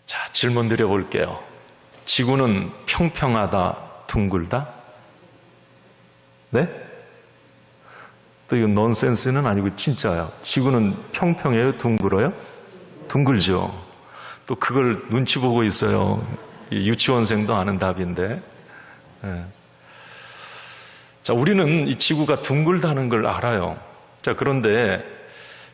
자, 질문 드려볼게요. 지구는 평평하다, 둥글다? 네? 또 이건 넌센스는 아니고 진짜야. 지구는 평평해요, 둥글어요? 둥글죠. 또 그걸 눈치 보고 있어요. 유치원생도 아는 답인데. 네. 자, 우리는 이 지구가 둥글다는 걸 알아요. 자, 그런데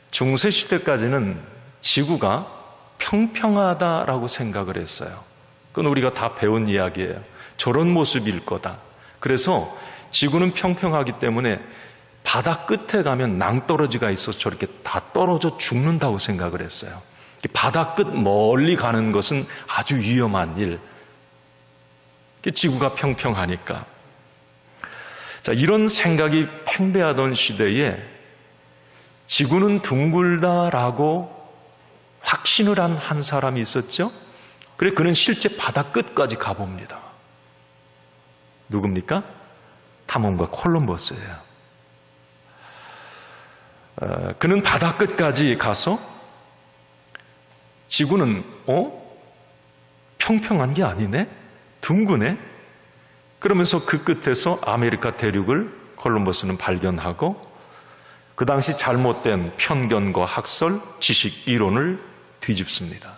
중세시대까지는 지구가 평평하다라고 생각을 했어요. 그건 우리가 다 배운 이야기예요. 저런 모습일 거다. 그래서 지구는 평평하기 때문에 바다 끝에 가면 낭떠러지가 있어서 저렇게 다 떨어져 죽는다고 생각을 했어요. 바다 끝 멀리 가는 것은 아주 위험한 일. 지구가 평평하니까. 자, 이런 생각이 팽배하던 시대에 지구는 둥글다라고 확신을 한 사람이 있었죠. 그래, 그는 실제 바다 끝까지 가봅니다. 누굽니까? 탐험가 콜럼버스예요. 그는 바다 끝까지 가서 지구는 평평한 게 아니네? 둥그네? 그러면서 그 끝에서 아메리카 대륙을 콜럼버스는 발견하고 그 당시 잘못된 편견과 학설, 지식, 이론을 뒤집습니다.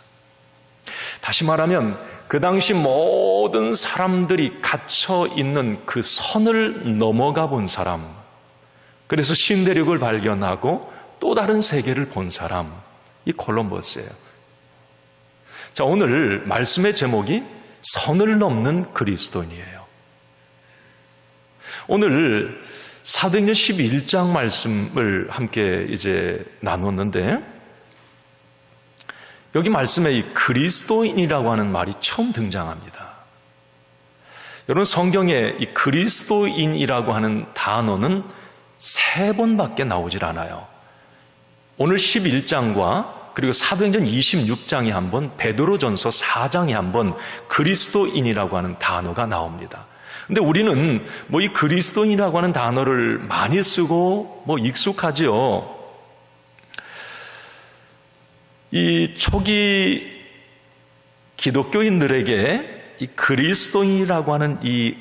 다시 말하면 그 당시 모든 사람들이 갇혀 있는 그 선을 넘어가 본 사람, 그래서 신대륙을 발견하고 또 다른 세계를 본 사람, 이 콜럼버스예요. 자, 오늘 말씀의 제목이 선을 넘는 그리스도인이에요. 오늘 사도행전 11장 말씀을 함께 이제 나눴는데, 여기 말씀에 이 그리스도인이라고 하는 말이 처음 등장합니다. 여러분, 성경에 이 그리스도인이라고 하는 단어는 3번밖에 나오질 않아요. 오늘 11장과 그리고 사도행전 26장에 한 번, 베드로전서 4장에 한 번 그리스도인이라고 하는 단어가 나옵니다. 근데 우리는 이 그리스도인이라고 하는 단어를 많이 쓰고 익숙하지요. 이 초기 기독교인들에게 이 그리스도인이라고 하는 이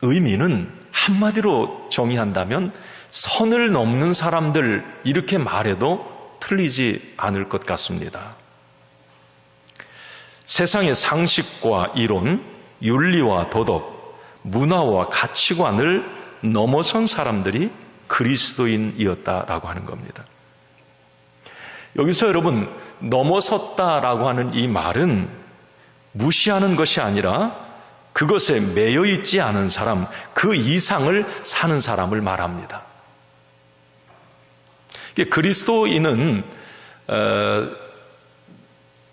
의미는 한마디로 정의한다면 선을 넘는 사람들, 이렇게 말해도 틀리지 않을 것 같습니다. 세상의 상식과 이론, 윤리와 도덕, 문화와 가치관을 넘어선 사람들이 그리스도인이었다라고 하는 겁니다. 여기서 여러분, 넘어섰다라고 하는 이 말은 무시하는 것이 아니라 그것에 매여 있지 않은 사람, 그 이상을 사는 사람을 말합니다. 그리스도인은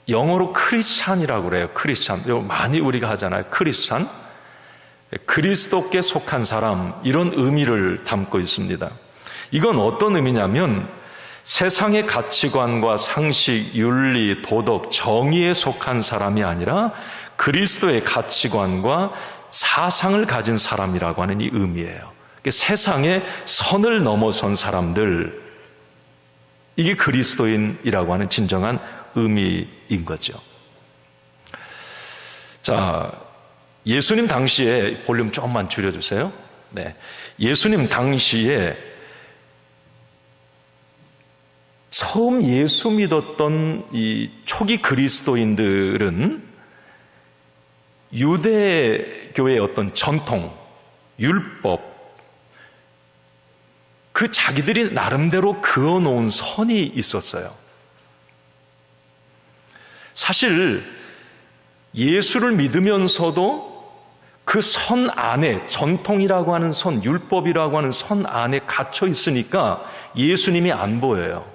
영어로 크리스찬이라고 그래요. 크리스찬. 많이 우리가 하잖아요. 크리스찬. 그리스도께 속한 사람, 이런 의미를 담고 있습니다. 이건 어떤 의미냐면 세상의 가치관과 상식, 윤리, 도덕, 정의에 속한 사람이 아니라 그리스도의 가치관과 사상을 가진 사람이라고 하는 이 의미예요. 세상의 선을 넘어선 사람들, 이게 그리스도인이라고 하는 진정한 의미인 거죠. 자, 예수님 당시에, 볼륨 조금만 줄여주세요. 네, 예수님 당시에 처음 예수 믿었던 이 초기 그리스도인들은 유대교의 어떤 전통, 율법, 그 자기들이 나름대로 그어놓은 선이 있었어요. 사실 예수를 믿으면서도 그 선 안에, 전통이라고 하는 선, 율법이라고 하는 선 안에 갇혀 있으니까 예수님이 안 보여요.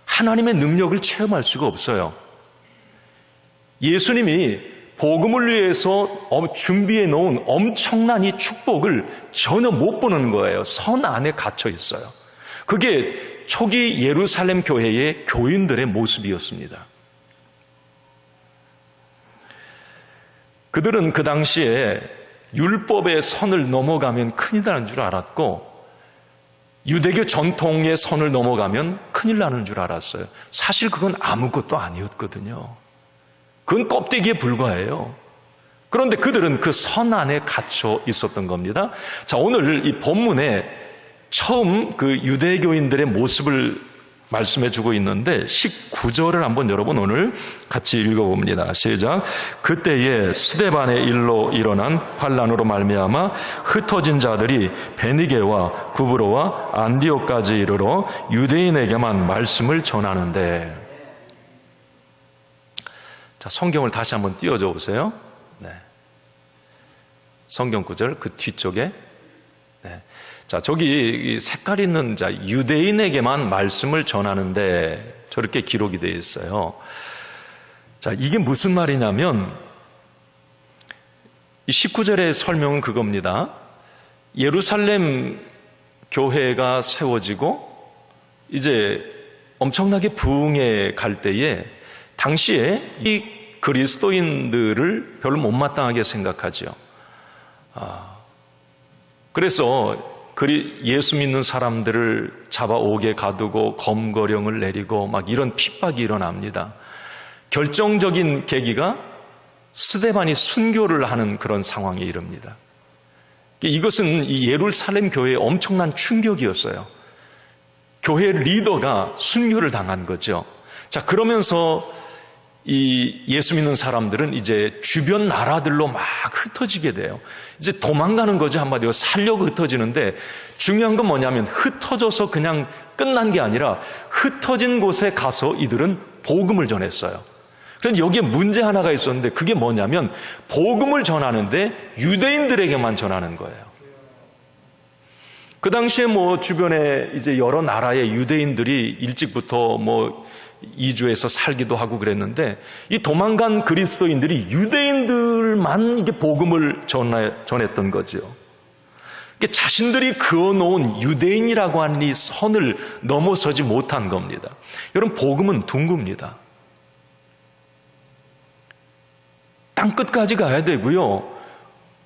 하나님의 능력을 체험할 수가 없어요. 예수님이 복음을 위해서 준비해 놓은 엄청난 이 축복을 전혀 못 보는 거예요. 선 안에 갇혀 있어요. 그게 초기 예루살렘 교회의 교인들의 모습이었습니다. 그들은 그 당시에 율법의 선을 넘어가면 큰일 나는 줄 알았고, 유대교 전통의 선을 넘어가면 큰일 나는 줄 알았어요. 사실 그건 아무것도 아니었거든요. 그건 껍데기에 불과해요. 그런데 그들은 그 선 안에 갇혀 있었던 겁니다. 자, 오늘 이 본문에 처음 그 유대교인들의 모습을 말씀해 주고 있는데 19절을 한번 여러분 오늘 같이 읽어봅니다. 시작. 그때에 스데반의 일로 일어난 환난으로 말미암아 흩어진 자들이 베니게와 구브로와 안디옥까지 이르러 유대인에게만 말씀을 전하는데, 자, 성경을 다시 한번 띄워줘 보세요. 네. 성경 구절 그 뒤쪽에, 네. 자, 저기 색깔 있는 자 유대인에게만 말씀을 전하는데 저렇게 기록이 되어 있어요. 자, 이게 무슨 말이냐면 이 19절의 설명은 그겁니다. 예루살렘 교회가 세워지고 이제 엄청나게 부흥해 갈 때에 당시에 이 그리스도인들을 별로 못마땅하게 생각하죠. 그래서 예수 믿는 사람들을 잡아 옥에 가두고 검거령을 내리고 막 이런 핍박이 일어납니다. 결정적인 계기가 스데반이 순교를 하는 그런 상황에 이릅니다. 이것은 이 예루살렘 교회의 엄청난 충격이었어요. 교회 리더가 순교를 당한 거죠. 자, 그러면서 이 예수 믿는 사람들은 이제 주변 나라들로 막 흩어지게 돼요. 이제 도망가는 거죠. 한마디로 살려고 흩어지는데, 중요한 건 뭐냐면 흩어져서 그냥 끝난 게 아니라 흩어진 곳에 가서 이들은 복음을 전했어요. 그런데 여기에 문제 하나가 있었는데, 그게 뭐냐면 복음을 전하는데 유대인들에게만 전하는 거예요. 그 당시에 뭐 주변에 이제 여러 나라의 유대인들이 일찍부터 뭐 이주해서 살기도 하고 그랬는데, 이 도망간 그리스도인들이 유대인들만 이게 복음을 전했던 거죠. 자신들이 그어놓은 유대인이라고 하는 이 선을 넘어서지 못한 겁니다. 여러분, 복음은 둥굽니다. 땅끝까지 가야 되고요,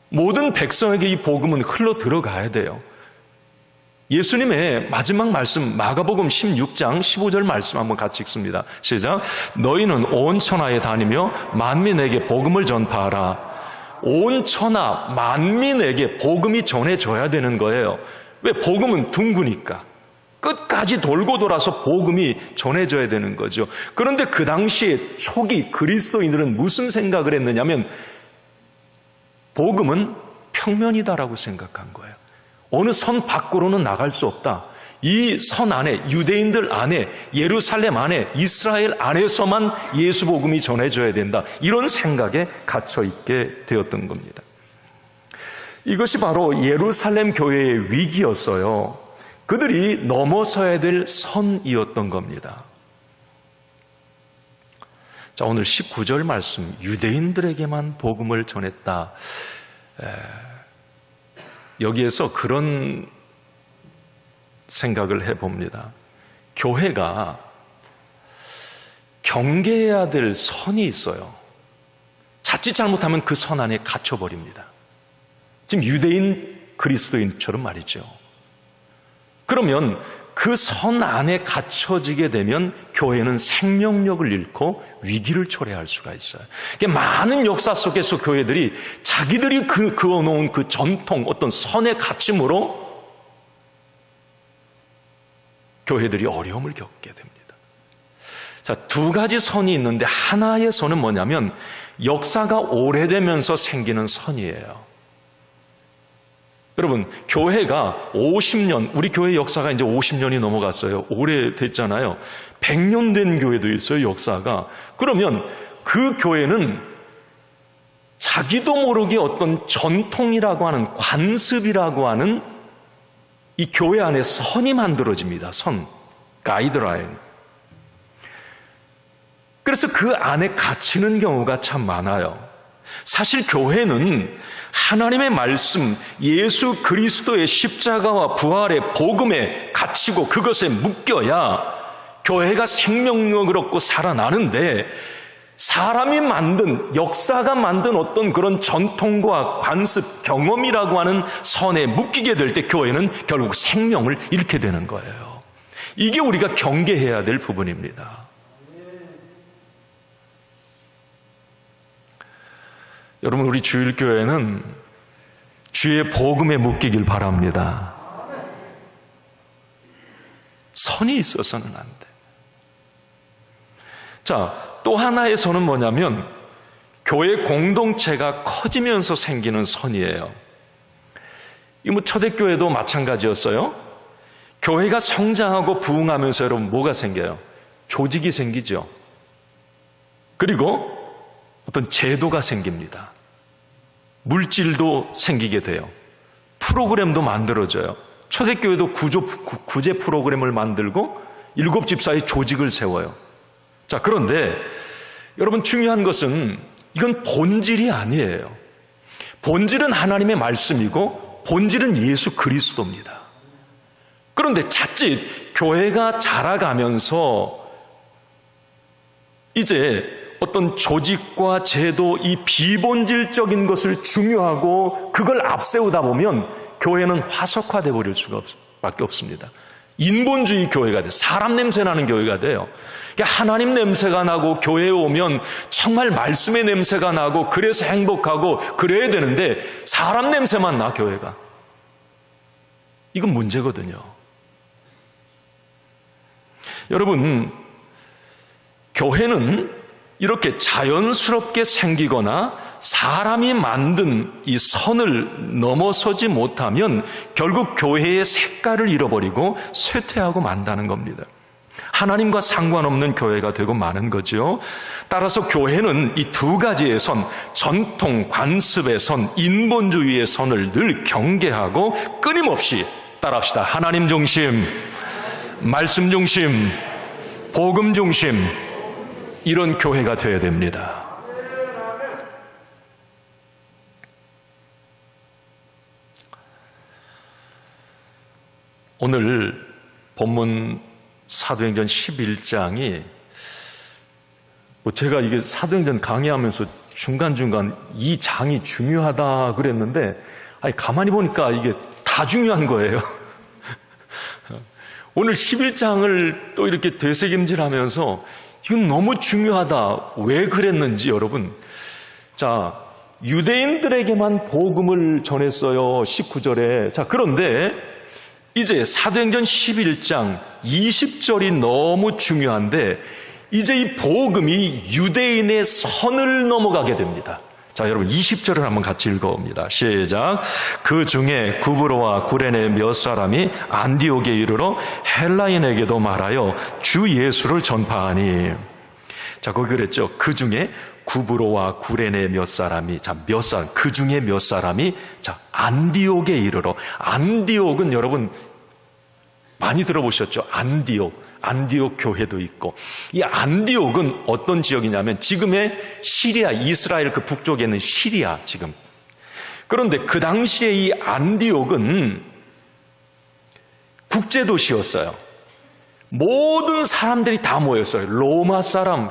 모든 백성에게 이 복음은 흘러 들어가야 돼요. 예수님의 마지막 말씀 마가복음 16장 15절 말씀 한번 같이 읽습니다. 시작. 너희는 온 천하에 다니며 만민에게 복음을 전파하라. 온 천하 만민에게 복음이 전해져야 되는 거예요. 왜? 복음은 둥그니까. 끝까지 돌고 돌아서 복음이 전해져야 되는 거죠. 그런데 그 당시에 초기 그리스도인들은 무슨 생각을 했느냐면 복음은 평면이다라고 생각한 거예요. 어느 선 밖으로는 나갈 수 없다. 이 선 안에, 유대인들 안에, 예루살렘 안에, 이스라엘 안에서만 예수 복음이 전해져야 된다. 이런 생각에 갇혀 있게 되었던 겁니다. 이것이 바로 예루살렘 교회의 위기였어요. 그들이 넘어서야 될 선이었던 겁니다. 자, 오늘 19절 말씀, 유대인들에게만 복음을 전했다. 여기에서 그런 생각을 해봅니다. 교회가 경계해야 될 선이 있어요. 자칫 잘못하면 그 선 안에 갇혀버립니다. 지금 유대인 그리스도인처럼 말이죠. 그러면 그 선 안에 갇혀지게 되면 교회는 생명력을 잃고 위기를 초래할 수가 있어요. 많은 역사 속에서 교회들이 자기들이 그어놓은 그 전통, 어떤 선의 갇힘으로 교회들이 어려움을 겪게 됩니다. 자, 두 가지 선이 있는데 하나의 선은 뭐냐면 역사가 오래되면서 생기는 선이에요. 여러분, 교회가 50년, 우리 교회 역사가 이제 50년이 넘어갔어요. 오래됐잖아요. 100년 된 교회도 있어요, 역사가. 그러면 그 교회는 자기도 모르게 어떤 전통이라고 하는, 관습이라고 하는 이 교회 안에 선이 만들어집니다. 선, 가이드라인. 그래서 그 안에 갇히는 경우가 참 많아요. 사실 교회는 하나님의 말씀, 예수 그리스도의 십자가와 부활의 복음에 갇히고 그것에 묶여야 교회가 생명력을 얻고 살아나는데, 사람이 만든, 역사가 만든 어떤 그런 전통과 관습, 경험이라고 하는 선에 묶이게 될 때 교회는 결국 생명을 잃게 되는 거예요. 이게 우리가 경계해야 될 부분입니다. 여러분, 우리 주일교회는 주의 복음에 묶이길 바랍니다. 선이 있어서는 안 돼. 자, 또 하나의 선은 뭐냐면 교회 공동체가 커지면서 생기는 선이에요. 이 초대교회도 마찬가지였어요. 교회가 성장하고 부흥하면서 여러분 뭐가 생겨요? 조직이 생기죠. 그리고 어떤 제도가 생깁니다. 물질도 생기게 돼요. 프로그램도 만들어져요. 초대교회도 구제 프로그램을 만들고 7집사의 조직을 세워요. 자, 그런데 여러분 중요한 것은 이건 본질이 아니에요. 본질은 하나님의 말씀이고 본질은 예수 그리스도입니다. 그런데 자칫 교회가 자라가면서 이제 어떤 조직과 제도, 이 비본질적인 것을 중요하고 그걸 앞세우다 보면 교회는 화석화돼 버릴 수밖에 없습니다. 인본주의 교회가 돼요. 사람 냄새 나는 교회가 돼요. 하나님 냄새가 나고 교회에 오면 정말 말씀의 냄새가 나고 그래서 행복하고 그래야 되는데 사람 냄새만 나, 교회가. 이건 문제거든요. 여러분, 교회는 이렇게 자연스럽게 생기거나 사람이 만든 이 선을 넘어서지 못하면 결국 교회의 색깔을 잃어버리고 쇠퇴하고 만다는 겁니다. 하나님과 상관없는 교회가 되고 마는 거죠. 따라서 교회는 이 두 가지의 선, 전통, 관습의 선, 인본주의의 선을 늘 경계하고 끊임없이 따라합시다. 하나님 중심, 말씀 중심, 복음 중심, 이런 교회가 되어야 됩니다. 오늘 본문 사도행전 11장이 제가 이게 사도행전 강의하면서 중간중간 이 장이 중요하다 그랬는데 가만히 보니까 이게 다 중요한 거예요. 오늘 11장을 또 이렇게 되새김질하면서 이건 너무 중요하다. 왜 그랬는지 여러분. 자, 유대인들에게만 복음을 전했어요. 19절에. 자, 그런데 이제 사도행전 11장 20절이 너무 중요한데 이제 이 복음이 유대인의 선을 넘어가게 됩니다. 자, 여러분 20절을 한번 같이 읽어봅니다. 시작. 그 중에 구브로와 구레네 몇 사람이 안디옥에 이르러 헬라인에게도 말하여 주 예수를 전파하니. 자, 거기 그랬죠. 그 중에 구브로와 구레네 몇 사람이, 자, 몇 사람, 그 중에 몇 사람이, 자, 안디옥에 이르러. 안디옥은 여러분 많이 들어보셨죠? 안디옥 교회도 있고. 이 안디옥은 어떤 지역이냐면 지금의 시리아, 이스라엘 그 북쪽에 있는 시리아 지금. 그런데 그 당시에 이 안디옥은 국제도시였어요. 모든 사람들이 다 모였어요. 로마 사람,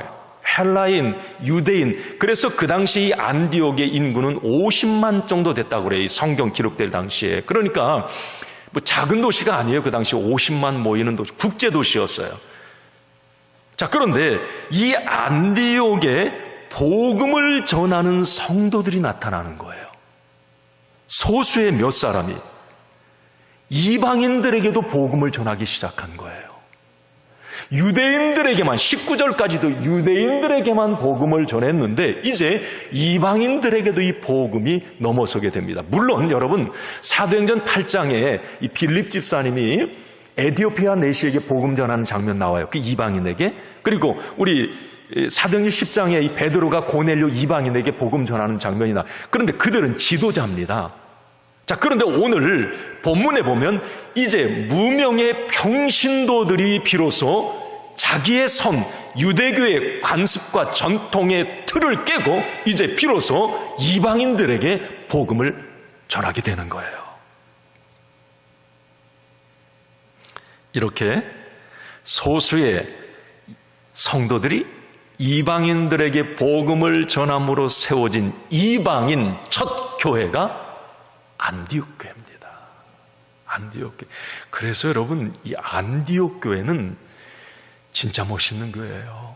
헬라인, 유대인. 그래서 그 당시 이 안디옥의 인구는 50만 정도 됐다고 그래요. 이 성경 기록될 당시에. 그러니까 뭐 작은 도시가 아니에요. 그 당시 50만 모이는 도시, 국제도시였어요. 자, 그런데 이 안디옥에 복음을 전하는 성도들이 나타나는 거예요. 소수의 몇 사람이 이방인들에게도 복음을 전하기 시작한 거예요. 유대인들에게만, 19절까지도 유대인들에게만 복음을 전했는데 이제 이방인들에게도 이 복음이 넘어서게 됩니다. 물론 여러분 사도행전 8장에 이 빌립 집사님이 에티오피아 내시에게 복음 전하는 장면 나와요. 그 이방인에게. 그리고 우리 사도행전 10장에 이 베드로가 고넬료 이방인에게 복음 전하는 장면이 나. 그런데 그들은 지도자입니다. 자, 그런데 오늘 본문에 보면 이제 무명의 평신도들이 비로소 자기의 선, 유대교의 관습과 전통의 틀을 깨고 이제 비로소 이방인들에게 복음을 전하게 되는 거예요. 이렇게 소수의 성도들이 이방인들에게 복음을 전함으로 세워진 이방인 첫 교회가 안디옥 교회입니다. 안디옥 교회. 그래서 여러분 이 안디옥 교회는 진짜 멋있는 교회예요.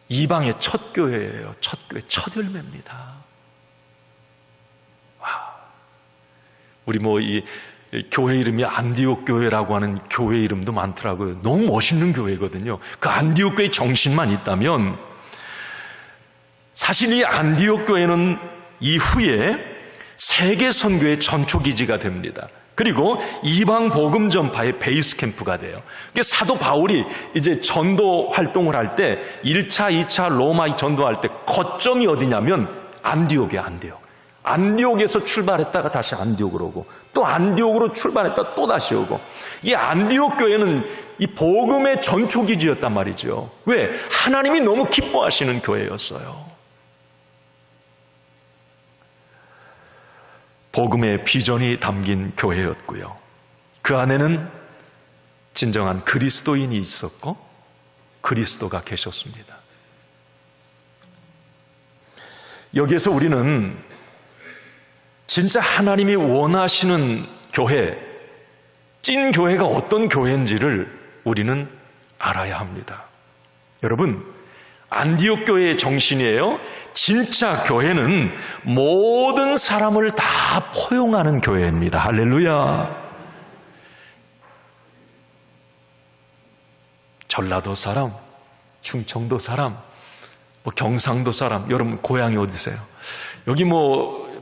이방의 첫 교회예요. 첫 교회, 첫 열매입니다. 우리 이 교회 이름이 안디옥 교회라고 하는 교회 이름도 많더라고요. 너무 멋있는 교회거든요. 그 안디옥 교회 정신만 있다면, 사실 이 안디옥 교회는 이후에 세계 선교의 전초기지가 됩니다. 그리고 이방 복음 전파의 베이스 캠프가 돼요. 사도 바울이 이제 전도 활동을 할 때 1차, 2차 로마 전도할 때 거점이 어디냐면 안디옥이에요. 안디옥에서 출발했다가 다시 안디옥으로 오고, 또 안디옥으로 출발했다 또 다시 오고, 이 안디옥 교회는 이 복음의 전초기지였단 말이죠. 왜? 하나님이 너무 기뻐하시는 교회였어요. 복음의 비전이 담긴 교회였고요. 그 안에는 진정한 그리스도인이 있었고 그리스도가 계셨습니다. 여기에서 우리는 진짜 하나님이 원하시는 교회, 찐 교회가 어떤 교회인지를 우리는 알아야 합니다. 여러분, 안디옥 교회의 정신이에요. 진짜 교회는 모든 사람을 다 포용하는 교회입니다. 할렐루야. 전라도 사람, 충청도 사람, 경상도 사람, 여러분 고향이 어디세요? 여기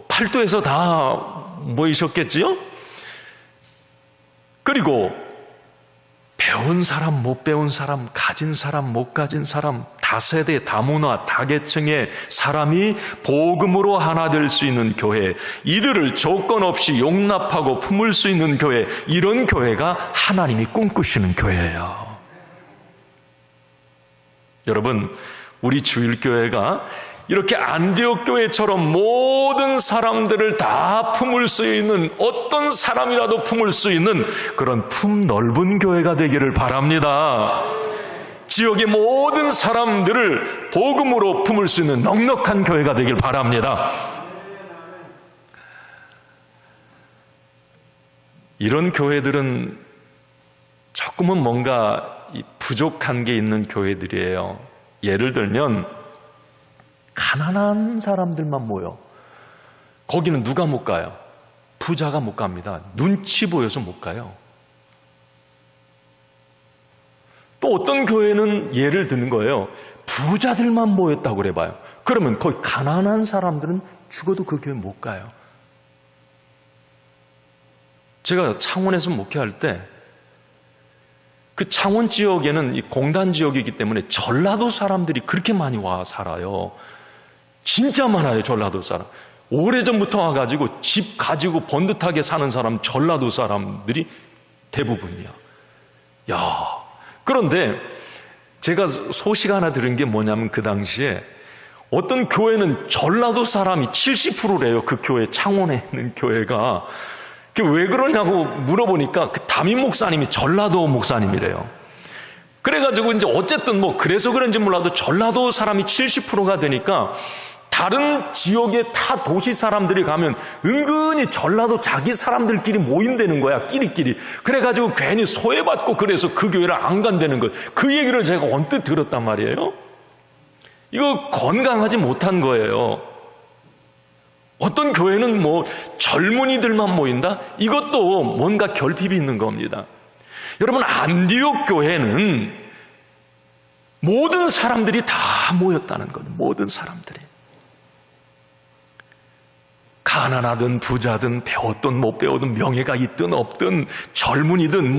팔도에서 다 모이셨겠지요? 그리고 배운 사람, 못 배운 사람, 가진 사람, 못 가진 사람, 다세대, 다문화, 다계층의 사람이 복음으로 하나 될 수 있는 교회, 이들을 조건 없이 용납하고 품을 수 있는 교회, 이런 교회가 하나님이 꿈꾸시는 교회예요. 여러분, 우리 주일교회가 이렇게 안디옥 교회처럼 모든 사람들을 다 품을 수 있는, 어떤 사람이라도 품을 수 있는 그런 품 넓은 교회가 되기를 바랍니다. 지역의 모든 사람들을 복음으로 품을 수 있는 넉넉한 교회가 되길 바랍니다. 이런 교회들은 조금은 뭔가 부족한 게 있는 교회들이에요. 예를 들면 가난한 사람들만 모여. 거기는 누가 못 가요? 부자가 못 갑니다. 눈치 보여서 못 가요. 또 어떤 교회는 예를 드는 거예요. 부자들만 모였다고 그래봐요. 그러면 거기 가난한 사람들은 죽어도 그 교회 못 가요. 제가 창원에서 목회할 때 그 창원 지역에는 이 공단 지역이기 때문에 전라도 사람들이 그렇게 많이 와 살아요. 진짜 많아요, 전라도 사람. 오래전부터 와가지고 집 가지고 번듯하게 사는 사람, 전라도 사람들이 대부분이야. 그런데 제가 소식 하나 들은 게 뭐냐면, 그 당시에 어떤 교회는 전라도 사람이 70%래요. 그 교회, 창원에 있는 교회가. 왜 그러냐고 물어보니까 그 담임 목사님이 전라도 목사님이래요. 그래가지고 이제 어쨌든 그래서 그런지 몰라도 전라도 사람이 70%가 되니까 다른 지역의 타 도시 사람들이 가면 은근히 전라도 자기 사람들끼리 모인다는 거야, 끼리끼리. 그래가지고 괜히 소외받고 그래서 그 교회를 안 간다는 거예요. 그 얘기를 제가 언뜻 들었단 말이에요. 이거 건강하지 못한 거예요. 어떤 교회는 젊은이들만 모인다? 이것도 뭔가 결핍이 있는 겁니다. 여러분, 안디옥 교회는 모든 사람들이 다 모였다는 거예요. 모든 사람들이. 가난하든 부자든 배웠든 못 배웠든 명예가 있든 없든 젊은이든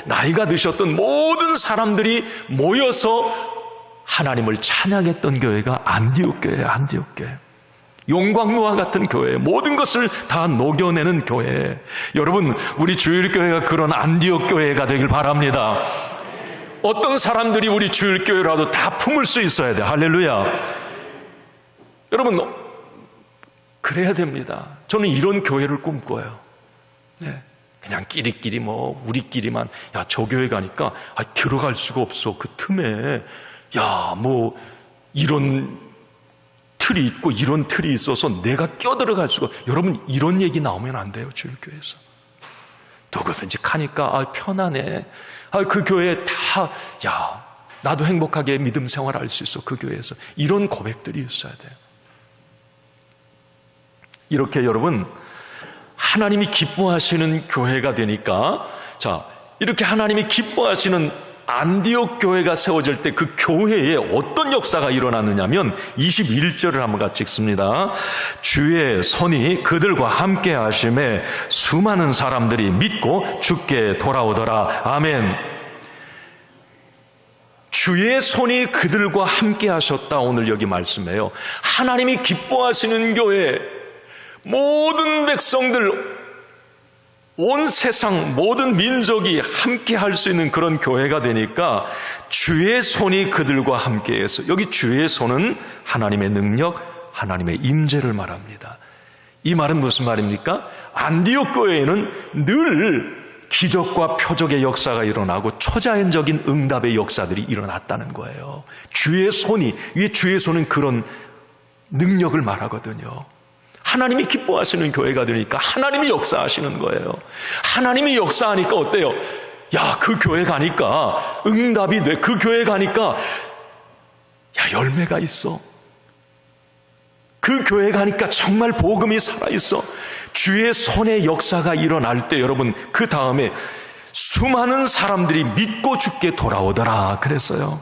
나이가 드셨든 모든 사람들이 모여서 하나님을 찬양했던 교회가 안디옥 교회예요. 안디옥 교회. 용광로와 같은 교회, 모든 것을 다 녹여내는 교회. 여러분, 우리 주일교회가 그런 안디옥 교회가 되길 바랍니다. 어떤 사람들이 우리 주일교회라도 다 품을 수 있어야 돼요. 할렐루야. 여러분, 그래야 됩니다. 저는 이런 교회를 꿈꿔요. 네. 그냥 끼리끼리 우리끼리만, 저 교회 가니까 들어갈 수가 없어. 그 틈에 이런 틀이 있고 이런 틀이 있어서 내가 껴들어갈 수가. 여러분, 이런 얘기 나오면 안 돼요. 주일교회에서. 누구든지 가니까 편하네. 그 교회에 다 나도 행복하게 믿음 생활할 수 있어. 그 교회에서. 이런 고백들이 있어야 돼요. 이렇게 여러분, 하나님이 기뻐하시는 교회가 되니까, 자, 이렇게 하나님이 기뻐하시는 안디옥 교회가 세워질 때 그 교회에 어떤 역사가 일어났느냐면 21절을 한번 같이 읽습니다. 주의 손이 그들과 함께 하심에 수많은 사람들이 믿고 주께 돌아오더라. 아멘. 주의 손이 그들과 함께 하셨다. 오늘 여기 말씀해요. 하나님이 기뻐하시는 교회, 모든 백성들, 온 세상 모든 민족이 함께 할 수 있는 그런 교회가 되니까 주의 손이 그들과 함께해서, 여기 주의 손은 하나님의 능력, 하나님의 임재를 말합니다. 이 말은 무슨 말입니까? 안디옥 교회에는 늘 기적과 표적의 역사가 일어나고 초자연적인 응답의 역사들이 일어났다는 거예요. 주의 손이, 이 주의 손은 그런 능력을 말하거든요. 하나님이 기뻐하시는 교회가 되니까 하나님이 역사하시는 거예요. 하나님이 역사하니까 어때요? 야, 그 교회 가니까 응답이 돼. 그 교회 가니까 야, 열매가 있어. 그 교회 가니까 정말 복음이 살아있어. 주의 손의 역사가 일어날 때 여러분, 그 다음에 수많은 사람들이 믿고 주께 돌아오더라 그랬어요.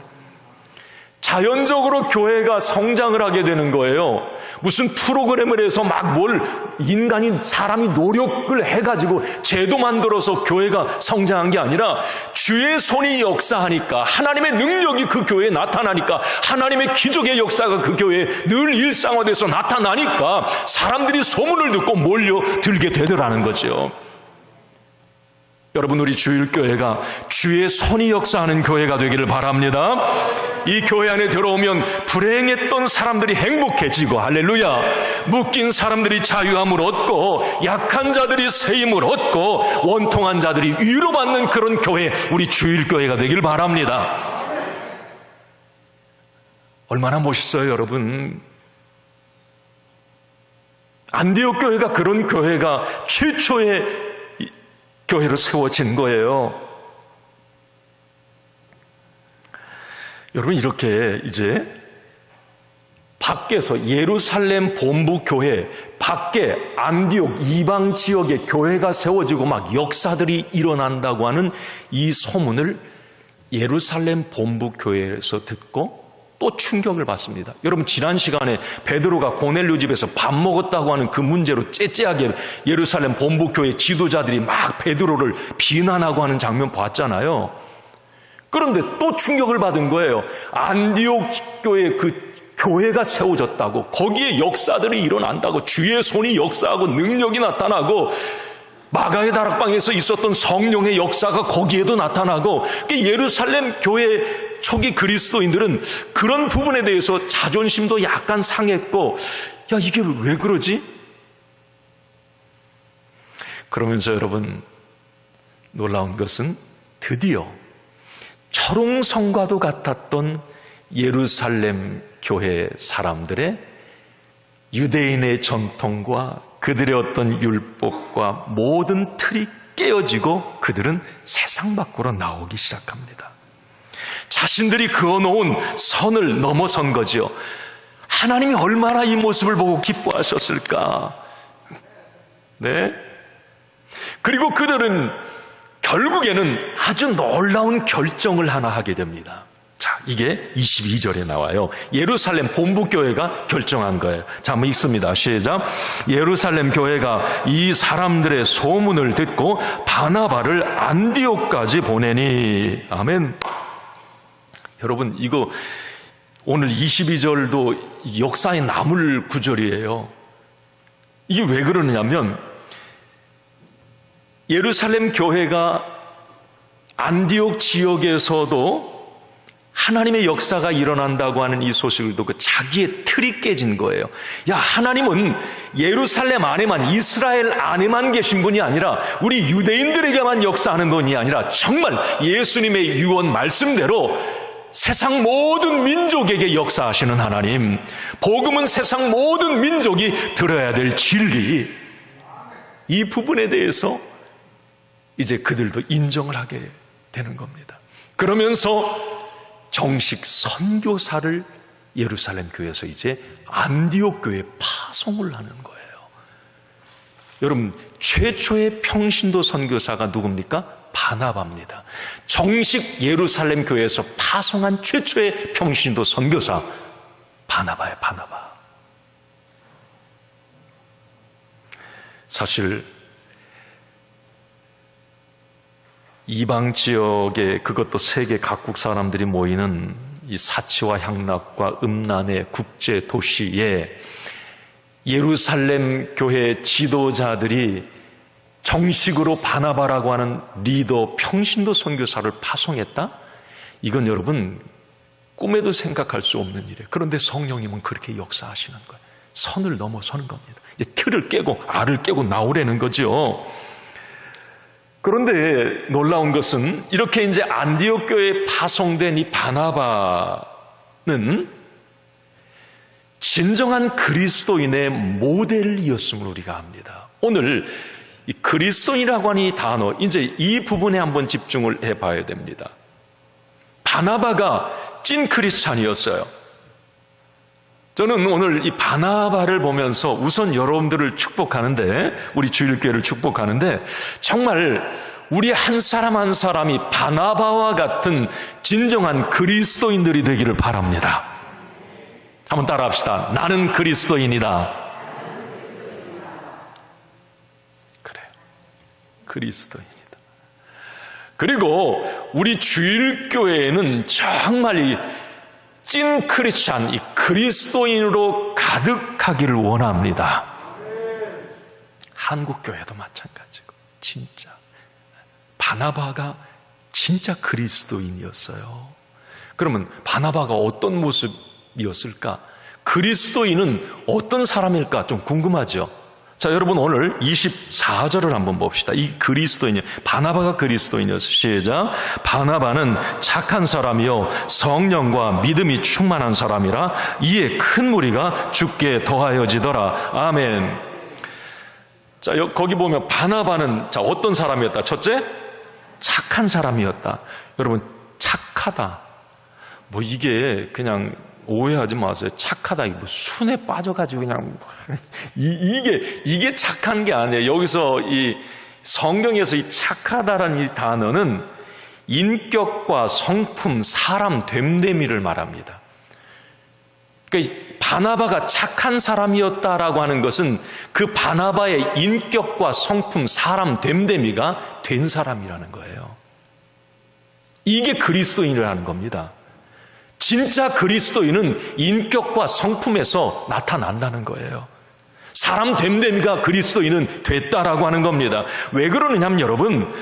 자연적으로 교회가 성장을 하게 되는 거예요. 무슨 프로그램을 해서 막 뭘 사람이 노력을 해가지고 제도 만들어서 교회가 성장한 게 아니라 주의 손이 역사하니까, 하나님의 능력이 그 교회에 나타나니까, 하나님의 기적의 역사가 그 교회에 늘 일상화돼서 나타나니까 사람들이 소문을 듣고 몰려들게 되더라는 거죠. 여러분, 우리 주일교회가 주의 손이 역사하는 교회가 되기를 바랍니다. 이 교회 안에 들어오면 불행했던 사람들이 행복해지고, 할렐루야, 묶인 사람들이 자유함을 얻고, 약한 자들이 새 힘을 얻고, 원통한 자들이 위로받는 그런 교회, 우리 주일교회가 되길 바랍니다. 얼마나 멋있어요, 여러분. 안디옥 교회가 그런 교회가 최초의 교회로 세워진 거예요. 여러분, 이렇게 이제 밖에서 예루살렘 본부 교회 밖에 안디옥 이방 지역에 교회가 세워지고 막 역사들이 일어난다고 하는 이 소문을 예루살렘 본부 교회에서 듣고 또 충격을 받습니다. 여러분, 지난 시간에 베드로가 고넬료 집에서 밥 먹었다고 하는 그 문제로 째째하게 예루살렘 본부 교회 지도자들이 막 베드로를 비난하고 하는 장면 봤잖아요. 그런데 또 충격을 받은 거예요. 안디옥 교회 그 교회가 세워졌다고, 거기에 역사들이 일어난다고, 주의 손이 역사하고 능력이 나타나고, 마가의 다락방에서 있었던 성령의 역사가 거기에도 나타나고, 예루살렘 교회 초기 그리스도인들은 그런 부분에 대해서 자존심도 약간 상했고, 야, 이게 왜 그러지? 그러면서 여러분, 놀라운 것은 드디어 철옹성과도 같았던 예루살렘 교회 사람들의 유대인의 전통과 그들의 어떤 율법과 모든 틀이 깨어지고 그들은 세상 밖으로 나오기 시작합니다. 자신들이 그어놓은 선을 넘어선 거죠. 하나님이 얼마나 이 모습을 보고 기뻐하셨을까. 네. 그리고 그들은 결국에는 아주 놀라운 결정을 하나 하게 됩니다. 자, 이게 22절에 나와요. 예루살렘 본부교회가 결정한 거예요. 자, 한번 읽습니다. 시작. 예루살렘 교회가 이 사람들의 소문을 듣고 바나바를 안디옥까지 보내니. 아멘. 여러분, 이거 오늘 22절도 역사에 남을 구절이에요. 이게 왜 그러냐면 예루살렘 교회가 안디옥 지역에서도 하나님의 역사가 일어난다고 하는 이 소식을 듣고 자기의 틀이 깨진 거예요. 야, 하나님은 예루살렘 안에만, 이스라엘 안에만 계신 분이 아니라 우리 유대인들에게만 역사하는 분이 아니라 정말 예수님의 유언 말씀대로 세상 모든 민족에게 역사하시는 하나님, 복음은 세상 모든 민족이 들어야 될 진리, 이 부분에 대해서 이제 그들도 인정을 하게 되는 겁니다. 그러면서 정식 선교사를 예루살렘 교회에서 이제 안디옥 교회에 파송을 하는 거예요. 여러분, 최초의 평신도 선교사가 누굽니까? 바나바입니다. 정식 예루살렘 교회에서 파송한 최초의 평신도 선교사 바나바예요. 바나바. 사실 이방 지역에, 그것도 세계 각국 사람들이 모이는 이 사치와 향락과 음란의 국제 도시에 예루살렘 교회 지도자들이 정식으로 바나바라고 하는 리더 평신도 선교사를 파송했다? 이건 여러분 꿈에도 생각할 수 없는 일이에요. 그런데 성령님은 그렇게 역사하시는 거예요. 선을 넘어서는 겁니다. 이제 틀을 깨고 알을 깨고 나오라는 거죠. 그런데 놀라운 것은 이렇게 이제 안디옥 교회에 파송된 이 바나바는 진정한 그리스도인의 모델이었음을 우리가 압니다. 오늘 이 그리스도인이라고 하는 이 단어, 이제 이 부분에 한번 집중을 해봐야 됩니다. 바나바가 찐 크리스찬이었어요. 저는 오늘 이 바나바를 보면서 우선 여러분들을 축복하는데, 우리 주일교회를 축복하는데, 정말 우리 한 사람 한 사람이 바나바와 같은 진정한 그리스도인들이 되기를 바랍니다. 한번 따라합시다. 나는 그리스도인이다. 그래요. 그리스도인이다. 그리고 우리 주일교회에는 정말 이 찐 크리스찬, 이 그리스도인으로 가득하기를 원합니다. 한국교회도 마찬가지고, 진짜 바나바가 진짜 그리스도인이었어요. 그러면 바나바가 어떤 모습이었을까? 그리스도인은 어떤 사람일까? 좀 궁금하죠? 자, 여러분 오늘 24절을 한번 봅시다. 이 그리스도인이요, 바나바가 그리스도인이었어요. 시작. 바나바는 착한 사람이요 성령과 믿음이 충만한 사람이라 이에 큰 무리가 주께 더하여지더라. 아멘. 자, 거기 보면 바나바는 자 어떤 사람이었다? 첫째, 착한 사람이었다. 여러분, 착하다, 뭐 이게 그냥 오해하지 마세요. 착하다, 뭐 순에 빠져가지고 그냥 이게 착한 게 아니에요. 여기서 이 성경에서 이 착하다라는 이 단어는 인격과 성품, 사람 됨됨이를 말합니다. 그러니까 바나바가 착한 사람이었다라고 하는 것은 그 바나바의 인격과 성품, 사람 됨됨이가 된 사람이라는 거예요. 이게 그리스도인이라는 겁니다. 진짜 그리스도인은 인격과 성품에서 나타난다는 거예요. 사람 됨됨이가 그리스도인은 됐다라고 하는 겁니다. 왜 그러느냐면 여러분,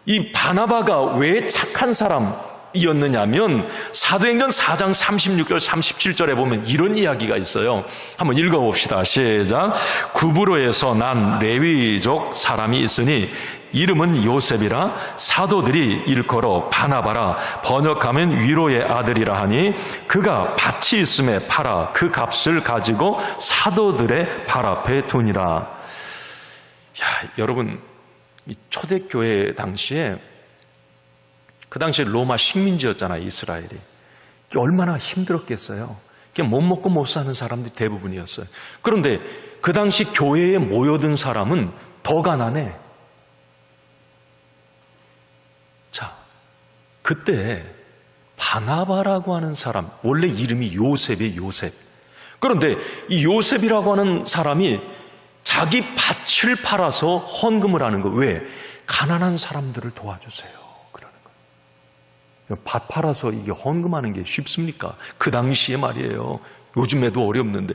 이 바나바가 왜 착한 사람이었느냐면 사도행전 4장 36절 37절에 보면 이런 이야기가 있어요. 한번 읽어봅시다. 시작. 구브로에서 난 레위족 사람이 있으니 이름은 요셉이라 사도들이 일컬어 바나바라 번역하면 위로의 아들이라 하니 그가 밭이 있음에 팔아 그 값을 가지고 사도들의 발 앞에 두니라. 여러분, 이 초대교회 당시에, 그 당시에 로마 식민지였잖아요, 이스라엘이. 얼마나 힘들었겠어요. 그냥 못 먹고 못 사는 사람들이 대부분이었어요. 그런데 그 당시 교회에 모여든 사람은 더 가난해. 자, 그때 바나바라고 하는 사람, 원래 이름이 요셉이에요, 요셉. 그런데 이 요셉이라고 하는 사람이 자기 밭을 팔아서 헌금을 하는 거. 왜? 가난한 사람들을 도와주세요, 그러는 거예요. 밭 팔아서 이게 헌금하는 게 쉽습니까? 그 당시에 말이에요. 요즘에도 어렵는데.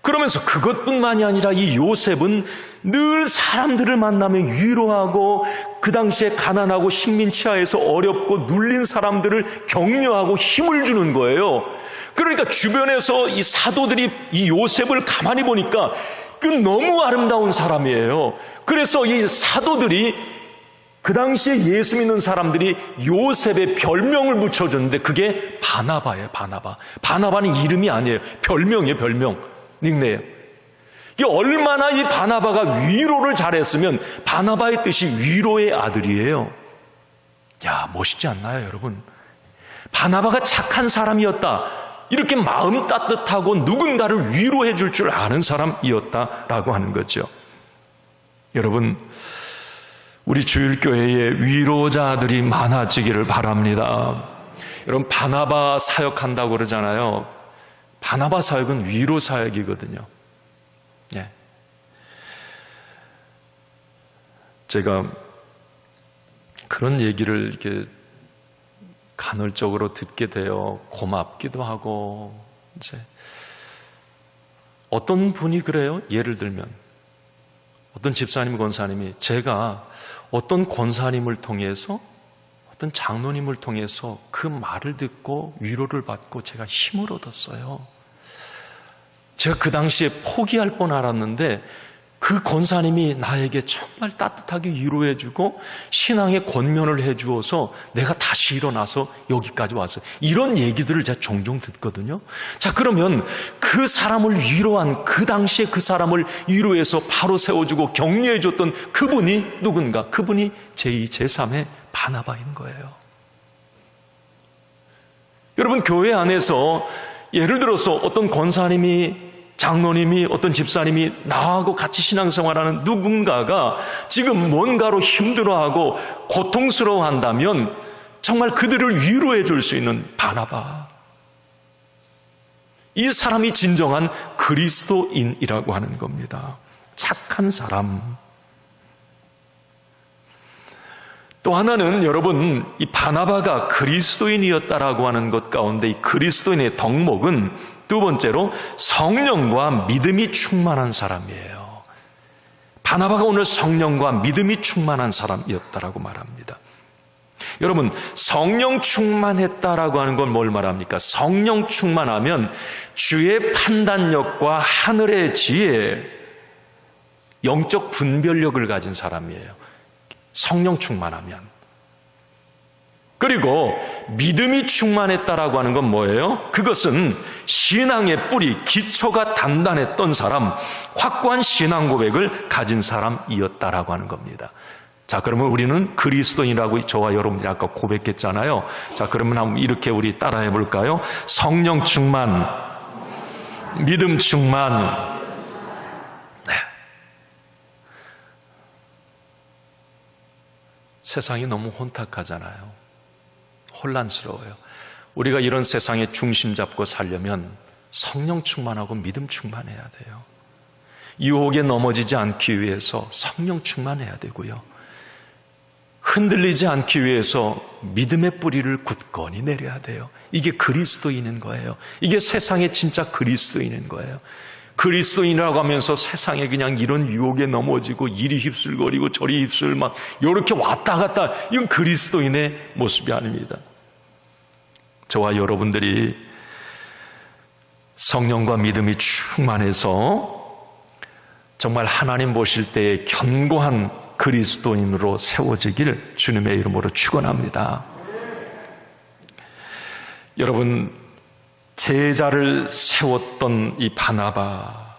그러면서 그것뿐만이 아니라 이 요셉은 늘 사람들을 만나면 위로하고, 그 당시에 가난하고 식민치하에서 어렵고 눌린 사람들을 격려하고 힘을 주는 거예요. 그러니까 주변에서 이 사도들이 이 요셉을 가만히 보니까 그 너무 아름다운 사람이에요. 그래서 이 사도들이, 그 당시에 예수 믿는 사람들이 요셉의 별명을 붙여줬는데 그게 바나바예요. 바나바. 바나바는 이름이 아니에요. 별명이에요. 별명. 닉네임. 이게 얼마나 이 바나바가 위로를 잘했으면, 바나바의 뜻이 위로의 아들이에요. 야, 멋있지 않나요, 여러분? 바나바가 착한 사람이었다, 이렇게 마음 따뜻하고 누군가를 위로해 줄 줄 아는 사람이었다라고 하는 거죠. 여러분, 우리 주일교회에 위로자들이 많아지기를 바랍니다. 여러분, 바나바 사역한다고 그러잖아요. 바나바 사역은 위로 사역이거든요. 예. 제가 그런 얘기를 이렇게 간헐적으로 듣게 돼요. 고맙기도 하고, 이제 어떤 분이 그래요? 예를 들면 어떤 집사님, 권사님이 제가 어떤 권사님을 통해서, 어떤 장로님을 통해서 그 말을 듣고 위로를 받고 제가 힘을 얻었어요. 제가 그 당시에 포기할 뻔 알았는데 그 권사님이 나에게 정말 따뜻하게 위로해주고 신앙의 권면을 해주어서 내가 다시 일어나서 여기까지 왔어요. 이런 얘기들을 제가 종종 듣거든요. 자, 그러면 그 사람을 위로한, 그 당시에 그 사람을 위로해서 바로 세워주고 격려해줬던 그분이 누군가? 그분이 제2, 제3의 바나바인 거예요. 여러분, 교회 안에서 예를 들어서 어떤 권사님이, 장로님이, 어떤 집사님이 나하고 같이 신앙생활하는 누군가가 지금 뭔가로 힘들어하고 고통스러워한다면 정말 그들을 위로해 줄 수 있는 바나바, 이 사람이 진정한 그리스도인이라고 하는 겁니다. 착한 사람. 또 하나는 여러분, 이 바나바가 그리스도인이었다라고 하는 것 가운데 이 그리스도인의 덕목은 두 번째로 성령과 믿음이 충만한 사람이에요. 바나바가 오늘 성령과 믿음이 충만한 사람이었다라고 말합니다. 여러분, 성령 충만했다라고 하는 건 뭘 말합니까? 성령 충만하면 주의 판단력과 하늘의 지혜, 영적 분별력을 가진 사람이에요. 성령 충만하면. 그리고 믿음이 충만했다라고 하는 건 뭐예요? 그것은 신앙의 뿌리, 기초가 단단했던 사람, 확고한 신앙 고백을 가진 사람이었다라고 하는 겁니다. 자, 그러면 우리는 그리스도인이라고 저와 여러분들이 아까 고백했잖아요. 자, 그러면 한번 이렇게 우리 따라해 볼까요? 성령 충만, 믿음 충만. 네. 세상이 너무 혼탁하잖아요. 혼란스러워요. 우리가 이런 세상에 중심 잡고 살려면 성령 충만하고 믿음 충만해야 돼요. 유혹에 넘어지지 않기 위해서 성령 충만해야 되고요. 흔들리지 않기 위해서 믿음의 뿌리를 굳건히 내려야 돼요. 이게 그리스도인인 거예요. 이게 세상의 진짜 그리스도인인 거예요. 그리스도인이라고 하면서 세상에 그냥 이런 유혹에 넘어지고 이리 휩쓸거리고 저리 휩쓸 막 이렇게 왔다 갔다, 이건 그리스도인의 모습이 아닙니다. 저와 여러분들이 성령과 믿음이 충만해서 정말 하나님 보실 때에 견고한 그리스도인으로 세워지기를 주님의 이름으로 축원합니다. 여러분, 제자를 세웠던 이 바나바,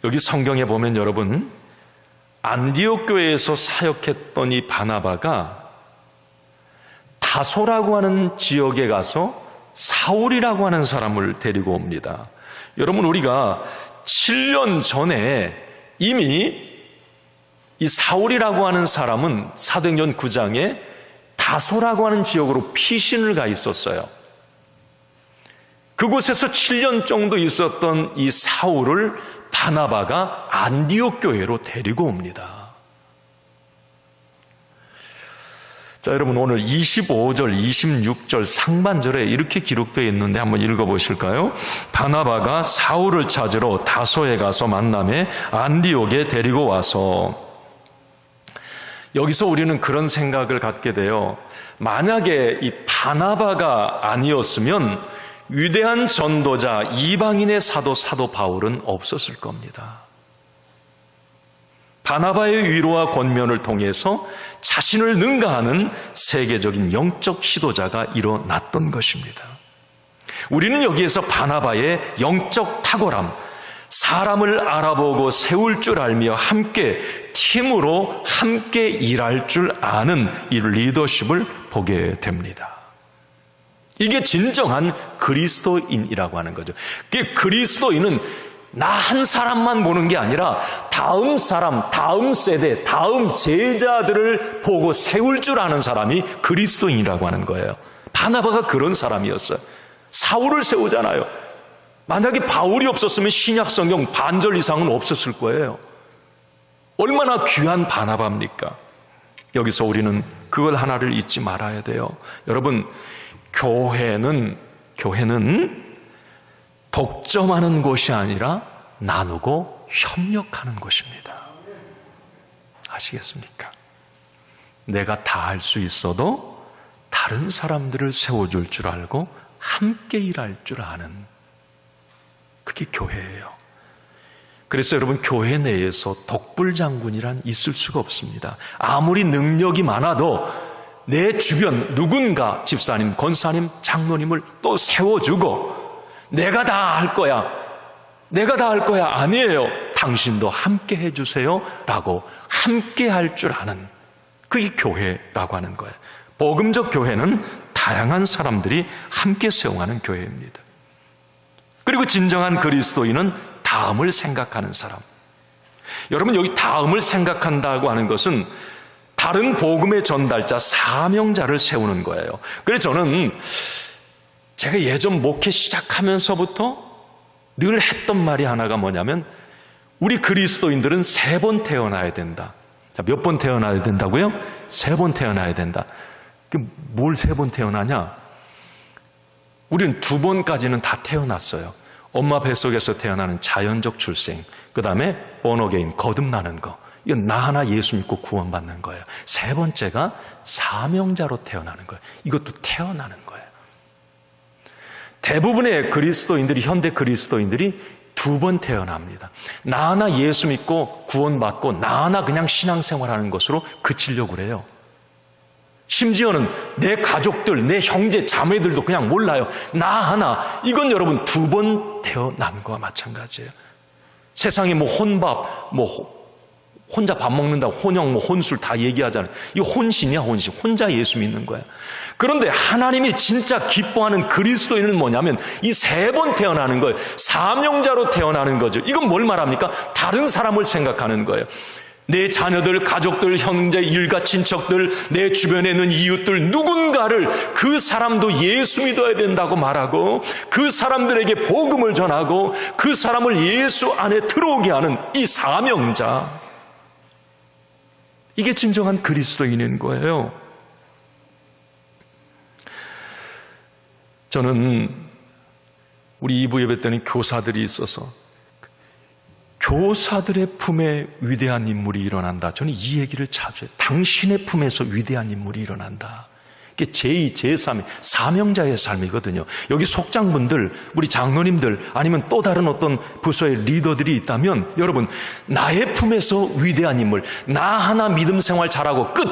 여기 성경에 보면 여러분, 안디옥 교회에서 사역했던 이 바나바가 다소라고 하는 지역에 가서 사울이라고 하는 사람을 데리고 옵니다. 여러분, 우리가 7년 전에 이미 이 사울이라고 하는 사람은 사도행전 9장에 다소라고 하는 지역으로 피신을 가 있었어요. 그곳에서 7년 정도 있었던 이 사울을 바나바가 안디옥 교회로 데리고 옵니다. 자, 여러분, 오늘 25절, 26절 상반절에 이렇게 기록되어 있는데 한번 읽어보실까요? 바나바가 사울을 찾으러 다소에 가서 만남에 안디옥에 데리고 와서, 여기서 우리는 그런 생각을 갖게 돼요. 만약에 이 바나바가 아니었으면 위대한 전도자, 이방인의 사도 바울은 없었을 겁니다. 바나바의 위로와 권면을 통해서 자신을 능가하는 세계적인 영적 지도자가 일어났던 것입니다. 우리는 여기에서 바나바의 영적 탁월함, 사람을 알아보고 세울 줄 알며 함께 팀으로 함께 일할 줄 아는 이 리더십을 보게 됩니다. 이게 진정한 그리스도인이라고 하는 거죠. 그리스도인은 나 한 사람만 보는 게 아니라 다음 사람, 다음 세대, 다음 제자들을 보고 세울 줄 아는 사람이 그리스도인이라고 하는 거예요. 바나바가 그런 사람이었어요. 사울을 세우잖아요. 만약에 바울이 없었으면 신약 성경 반절 이상은 없었을 거예요. 얼마나 귀한 바나바입니까? 여기서 우리는 그걸 하나를 잊지 말아야 돼요. 여러분, 교회는 독점하는 곳이 아니라 나누고 협력하는 곳입니다. 아시겠습니까? 내가 다 할 수 있어도 다른 사람들을 세워줄 줄 알고 함께 일할 줄 아는, 그게 교회예요. 그래서 여러분, 교회 내에서 독불장군이란 있을 수가 없습니다. 아무리 능력이 많아도 내 주변 누군가 집사님, 권사님, 장로님을 또 세워주고 내가 다 할 거야, 내가 다 할 거야, 아니에요. 당신도 함께 해주세요 라고 함께 할 줄 아는, 그게 교회라고 하는 거예요. 복음적 교회는 다양한 사람들이 함께 세워가는 교회입니다. 그리고 진정한 그리스도인은 다음을 생각하는 사람. 여러분, 여기 다음을 생각한다고 하는 것은 다른 복음의 전달자, 사명자를 세우는 거예요. 그래서 저는 제가 예전 목회 시작하면서부터 늘 했던 말이 하나가 뭐냐면, 우리 그리스도인들은 3번 태어나야 된다. 자, 몇 번 태어나야 된다고요? 3번 태어나야 된다. 뭘 3번 태어나냐? 우리는 2번까지는 다 태어났어요. 엄마 뱃속에서 태어나는 자연적 출생, 그 다음에 번어게인, 거듭나는 거, 이건 나 하나 예수 믿고 구원받는 거예요. 3번째가 사명자로 태어나는 거예요. 이것도 태어나는 거예요. 대부분의 그리스도인들이, 현대 그리스도인들이 2번 태어납니다. 나 하나 예수 믿고 구원받고 나 하나 그냥 신앙생활하는 것으로 그치려고 그래요. 심지어는 내 가족들, 내 형제, 자매들도 그냥 몰라요. 나 하나. 이건 여러분 2번 태어난 거와 마찬가지예요. 세상에 혼밥, 혼자 밥 먹는다고 혼영, 혼술 다 얘기하잖아요. 이거 혼신이야, 혼신. 혼자 예수 믿는 거야. 그런데 하나님이 진짜 기뻐하는 그리스도인은 뭐냐면 이 3번 태어나는 거예요. 사명자로 태어나는 거죠. 이건 뭘 말합니까? 다른 사람을 생각하는 거예요. 내 자녀들, 가족들, 형제, 일가, 친척들, 내 주변에 있는 이웃들, 누군가를, 그 사람도 예수 믿어야 된다고 말하고 그 사람들에게 복음을 전하고 그 사람을 예수 안에 들어오게 하는 이 사명자, 이게 진정한 그리스도인인 거예요. 저는 우리 2부 예배 때는 교사들이 있어서 교사들의 품에 위대한 인물이 일어난다. 저는 이 얘기를 자주 해요. 당신의 품에서 위대한 인물이 일어난다. 이게 제2, 제3의 사명자의 삶이거든요. 여기 속장분들, 우리 장로님들, 아니면 또 다른 어떤 부서의 리더들이 있다면 여러분, 나의 품에서 위대한 인물, 나 하나 믿음 생활 잘하고 끝!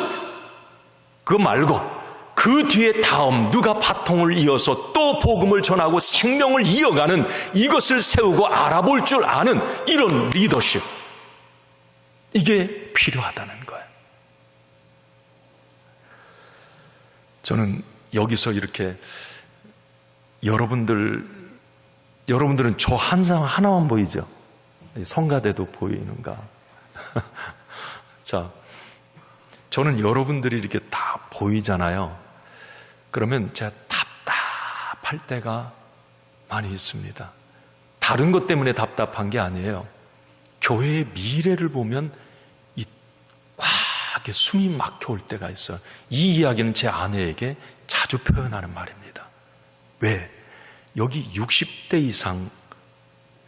그거 말고 그 뒤에 다음 누가 바통을 이어서 또 복음을 전하고 생명을 이어가는, 이것을 세우고 알아볼 줄 아는 이런 리더십, 이게 필요하다는 거예요. 저는 여기서 이렇게 여러분들은 저 한 사람 하나만 보이죠? 성가대도 보이는가? 자, 저는 여러분들이 이렇게 다 보이잖아요. 그러면 제가 답답할 때가 많이 있습니다. 다른 것 때문에 답답한 게 아니에요. 교회의 미래를 보면 꽉 숨이 막혀올 때가 있어요. 이 이야기는 제 아내에게 자주 표현하는 말입니다. 왜? 여기 60대 이상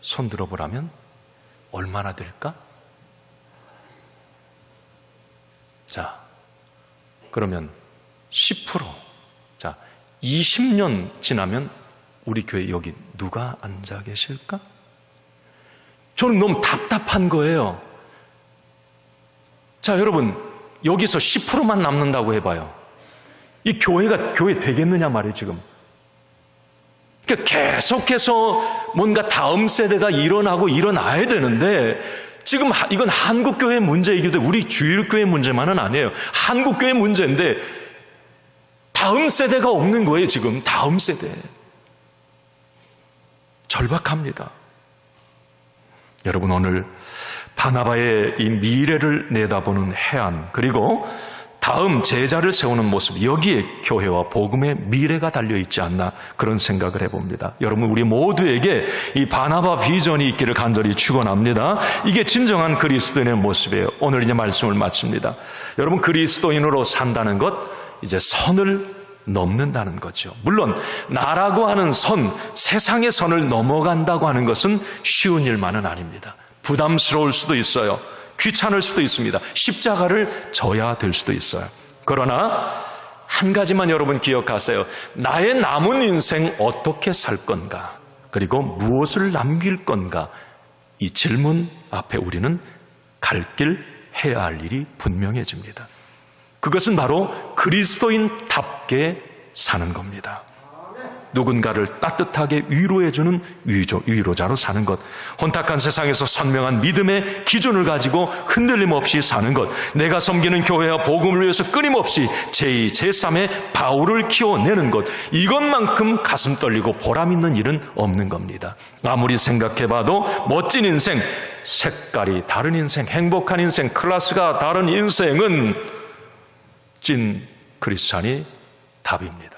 손 들어보라면 얼마나 될까? 자, 그러면 10%. 자, 20년 지나면 우리 교회 여기 누가 앉아 계실까? 저는 너무 답답한 거예요. 자, 여러분, 여기서 10%만 남는다고 해봐요. 이 교회가 교회 되겠느냐 말이에요, 지금. 그러니까 계속해서 뭔가 다음 세대가 일어나고 일어나야 되는데, 지금 이건 한국교회 문제이기도 해요. 우리 주일교회 문제만은 아니에요. 한국교회 문제인데 다음 세대가 없는 거예요. 지금 다음 세대. 절박합니다. 여러분, 오늘 바나바의 이 미래를 내다보는 해안, 그리고 다음 제자를 세우는 모습, 여기에 교회와 복음의 미래가 달려있지 않나, 그런 생각을 해봅니다. 여러분, 우리 모두에게 이 바나바 비전이 있기를 간절히 축원합니다. 이게 진정한 그리스도인의 모습이에요. 오늘 이제 말씀을 마칩니다. 여러분, 그리스도인으로 산다는 것, 이제 선을 넘는다는 거죠. 물론 나라고 하는 선, 세상의 선을 넘어간다고 하는 것은 쉬운 일만은 아닙니다. 부담스러울 수도 있어요. 귀찮을 수도 있습니다. 십자가를 져야 될 수도 있어요. 그러나 한 가지만 여러분 기억하세요. 나의 남은 인생 어떻게 살 건가? 그리고 무엇을 남길 건가? 이 질문 앞에 우리는 갈 길, 해야 할 일이 분명해집니다. 그것은 바로 그리스도인답게 사는 겁니다. 누군가를 따뜻하게 위로해주는 위로자로 사는 것, 혼탁한 세상에서 선명한 믿음의 기준을 가지고 흔들림 없이 사는 것, 내가 섬기는 교회와 복음을 위해서 끊임없이 제2, 제3의 바울을 키워내는 것, 이것만큼 가슴 떨리고 보람 있는 일은 없는 겁니다. 아무리 생각해봐도 멋진 인생, 색깔이 다른 인생, 행복한 인생, 클래스가 다른 인생은 찐 크리스찬이 답입니다.